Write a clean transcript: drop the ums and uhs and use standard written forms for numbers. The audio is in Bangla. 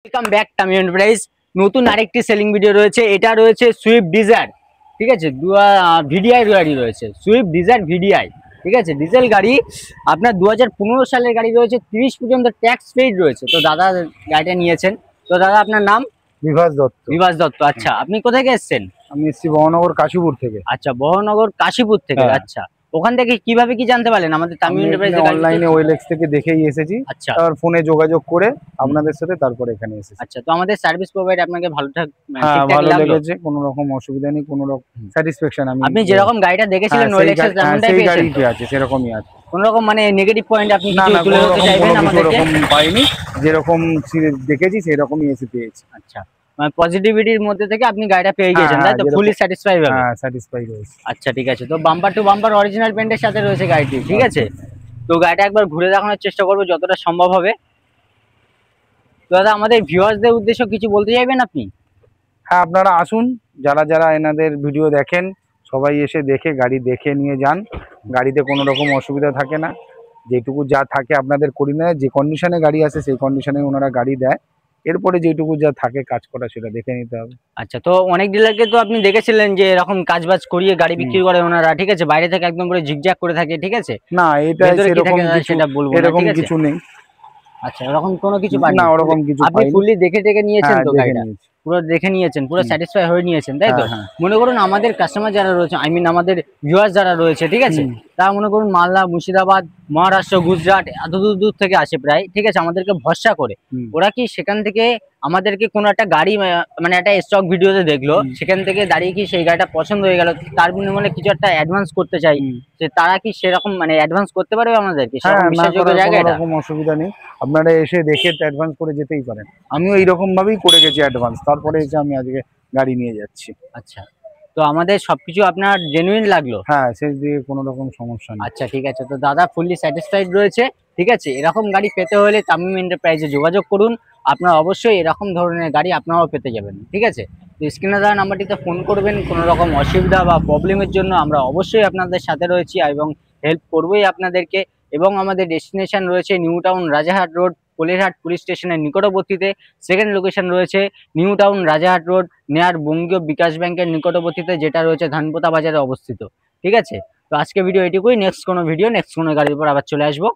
Welcome back tummy enterprise. নতুন আরেকটি সেলিং ভিডিও রয়েছে। এটা রয়েছে সুইফট ডিজায়ার, ঠিক আছে। ভিডিআই গাড়ি রয়েছে, সুইফট ডিজায়ার ভিডিআই, ঠিক আছে। ডিজেল গাড়ি আপনার 2015 সালের গাড়ি রয়েছে, 30 পর্যন্ত ট্যাক্স পেইড রয়েছে। তো দাদা গাড়িটা নিয়েছেন। তো দাদা আপনার নাম? বিভাস দত্ত। বিভাস দত্ত, আচ্ছা। আপনি কোথা থেকে এসেছেন? আমি এসেছি বহনগর কাশীপুর থেকে। আচ্ছা, বহনগর কাশীপুর থেকে। আচ্ছা, ওখান থেকে কিভাবে কি জানতে পারলেন আমাদের তামিম এন্টারপ্রাইজে? অনলাইনে ওয়েলএক্স থেকে দেখেই এসেছি। আচ্ছা, তারপর ফোনে যোগাযোগ করে আপনাদের সাথে তারপরে এখানে এসেছি। আচ্ছা। তো আমাদের সার্ভিস প্রোভাইড আপনাকে ভালো ভালো লেগেছে, কোনো রকম অসুবিধা নেই, কোনো রকম স্যাটিসফ্যাকশন। আপনি যেরকম গাড়িটা দেখেছিলেন ওয়েলএক্স তেমনটাই সেই পেয়েছেন? গাড়িটি আছে, সেরকমই আছে। কোন রকম মানে নেগেটিভ পয়েন্ট আপনি না কিছু না, তুলে ধরতে চাইবেন আমাদেরকে? এরকম পাইনি, যেরকম দেখেছি সেরকমই এসে পেয়েছি। আচ্ছা, মানে পজিটিভিটির মধ্যে থেকে আপনি গাড়িটা পেয়ে গেছেন, তাই তো? ফুলি স্যাটিসফাই হবে? হ্যাঁ, স্যাটিসফাই রয়েছে। আচ্ছা, ঠিক আছে। তো বাম্পার টু বাম্পার অরিজিনাল পেন্টের সাথে রয়েছে গাড়িটি, ঠিক আছে। তো গাড়িটা একবার ঘুরে দেখানোর চেষ্টা করবো যতটা সম্ভব হবে। তো দাদা, আমাদের ভিউয়ার্সদের উদ্দেশ্য কিছু বলতে চাইবেন আপনি? হ্যাঁ, আপনারা আসুন, যারা যারা এনাদের ভিডিও দেখেন সবাই এসে দেখে গাড়ি দেখে নিয়ে যান। গাড়িতে কোনো রকম অসুবিধা থাকে না, যেটুকু যা থাকে আপনাদের করি না। যে কন্ডিশনে গাড়ি আছে সেই কন্ডিশনে ওনারা গাড়ি দেয়, এরপরে যেটুকু যা থাকে কাজ করা সেটা দেখে নিতে হবে। আচ্ছা, তো অনেক ডিলারকে তো আপনি দেখেছিলেন যে এরকম কাজ বাজ করিয়ে গাড়ি বিক্রি করে ওনারা, ঠিক আছে। বাইরে থেকে একদম করে ঝিকঝাক করে থাকে, ঠিক আছে। না, এটা সেরকম সেটা বলবো না, এরকম ঠিক আছে? কিছু নেই। আচ্ছা, এরকম কোনো কিছু না, ওরকম কিছু আপনি ফুললি দেখে টেকে নিয়েছেন তো গাড়িটা? পুরো দেখে নিয়েছেন, পুরো স্যাটিসফাই হয়ে নিয়েছেন, তাই তো? মনে করুন আমাদের কাস্টমার যারা রয়েছে, আই মিন আমাদের ভিউয়ার্স যারা রয়েছে, ঠিক আছে, তারা মনে করুন মালদা, মুর্শিদাবাদ, মহারাষ্ট্র, গুজরাট এত দূর দূর থেকে আসে প্রায়, ঠিক আছে, আমাদেরকে ভরসা করে। ওরা কি সেখান থেকে আমাদেরকে কোনো একটা গাড়ি মানে একটা স্টক ভিডিওতে দেখলো, সেখান থেকে দাঁড়িয়ে কি সেই গাড়িটা পছন্দ হয়ে গেল, তার বিনিময়ে কিছু একটা অ্যাডভান্স করতে চাই, যে তারা কি সেরকম মানে অ্যাডভান্স করতে পারবে আমাদেরকে? বিশ্বাসযোগ্য জায়গা এটা? কোনো অসুবিধা নেই, আপনারা এসে দেখে অ্যাডভান্স করে যেতেই পারেন। আমিও এইরকম ভাবেই করে গেছি অ্যাডভান্স, তারপরে এসে আমি আজকে গাড়ি নিয়ে যাচ্ছি। আচ্ছা, তো আমাদের সবকিছু আপনার জেনুইন লাগলো? হ্যাঁ, সেই দিয়ে কোনো রকম সমস্যা নেই। আচ্ছা, ঠিক আছে। তো দাদা ফুললি স্যাটিসফাইড রয়েছে, ঠিক আছে। এরকম গাড়ি পেতে হলে তামিম এন্টারপ্রাইজে যোগাযোগ করুন। আপনারা অবশ্যই এরকম ধরনের গাড়ি আপনারাও পেতে যাবেন, ঠিক আছে। তো স্ক্রিনে দেওয়া নাম্বারটিতে ফোন করবেন। কোনো রকম অসুবিধা বা প্রবলেমের জন্য আমরা অবশ্যই আপনাদের সাথে রয়েছি এবং হেল্প করবোই আপনাদেরকে। এবং আমাদের ডেস্টিনেশন রয়েছে new town Rajarhat road, Kolerhat police স্টেশনের নিকটবর্তীতে। সেকেন্ড লোকেশন রয়েছে new town Rajarhat road near বঙ্গীয় বিকাশ ব্যাংকের নিকটবর্তীতে, যেটা রয়েছে ধানপোতা বাজারে অবস্থিত, ঠিক আছে। তো আজকে ভিডিও এটুকুই। নেক্সট কোনো ভিডিও, নেক্সট কোনো গাড়ির উপর আবার চলে আসবো।